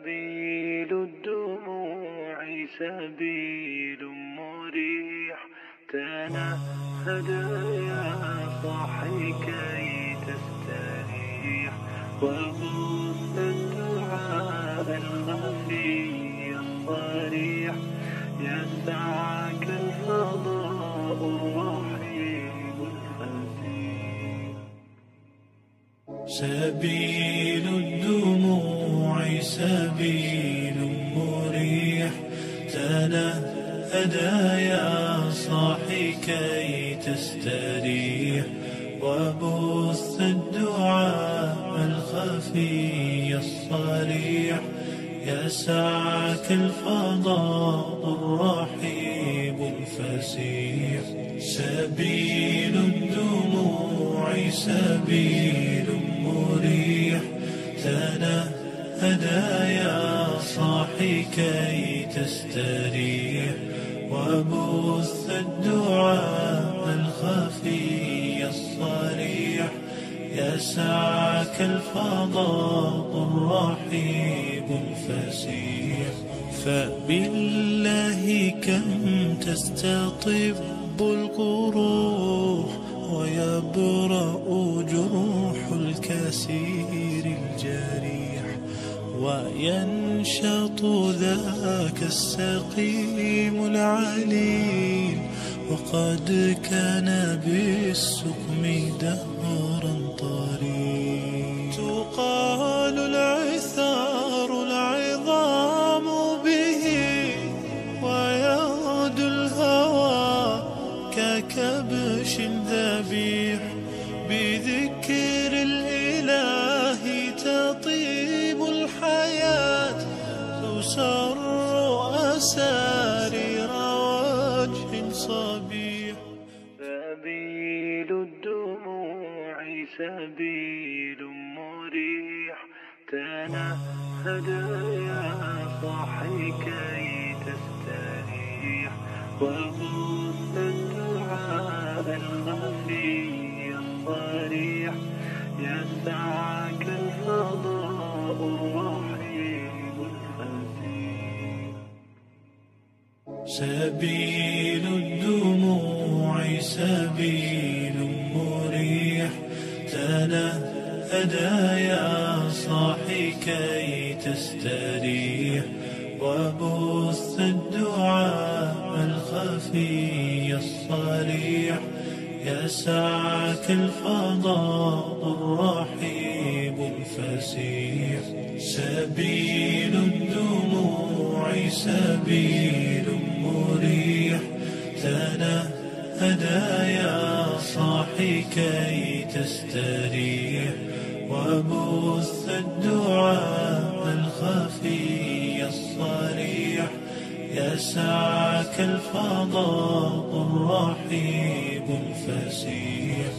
سبيل الدموع سبيل مريح، تنهد يا صاحي كي تستريح، وغص الدعاء الخفي الصريح، يسعك الفضاء الرحيم الفسيح. سبيل الدموع سبيل مريح، تنهد يا صاحي كي تستريح، وبث الدعاء الخفي الصريح، يسعك الفضاء الرحيب الفسيح. سبيل الدموع سبيل مريح، تنهد يا صاحي كي تستريح، وبث الدعاء الخفي الصريح، يسعك الفضاء الرحيب الفسيح. فبالله كم تستطب القروح، ويبرأ جروح الكسير الجريح، وينشط ذاك السقيم العليل، وقد كان بالسقم دهرا طريق. تقال العثار العظام به، ويغد الهوى ككبش ذبيح، بذكر الإله تطيب الحياة، تسر أسارير وجه صبيح. سبيل الدموع سبيل مريح، تنهد يا صاحي كي تستريح، وغص الدعاء الخفي الصريح، يسعك الفضاء الرحيم الفسيح. سبيل الدموع سبيل مريح، تنهد يا صاحي كي تستريح، وبث الدعاء الخفي الصريح، يسعك الفضاء الرحيب الفسيح. سبيل الدموع سبيل مريح، تنهد يا صاحي كي تستريح، وبث الدعاء الخفي الصريح، يسعك الفضاء الرحيب الفسيح.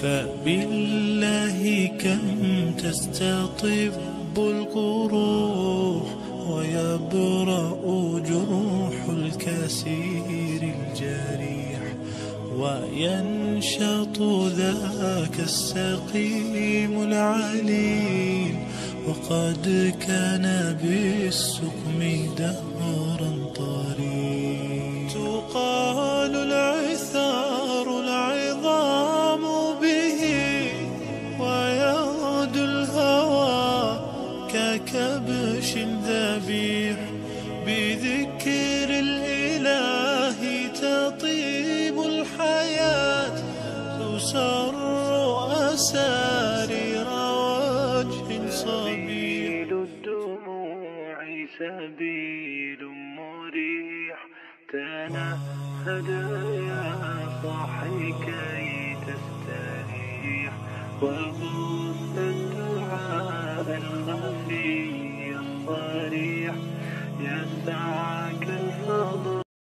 فبالله كم تستطب القروح، ويبرأ جروح الكسير الجريح، وينشط ذاك السقيم العليل، وقد كان بالسقم دهرا طريق. تقال العثار العظام به، ويغد الهوى ككبش ذبيح، بذكر الإله تطيب الحياة، تسر أسارير وجه صبيح. سبيل الدموع سبيل مريح، تنهد يا صاحي كي تستريح، وغص الدعاء الخفي الصريح، يسعك الفضاء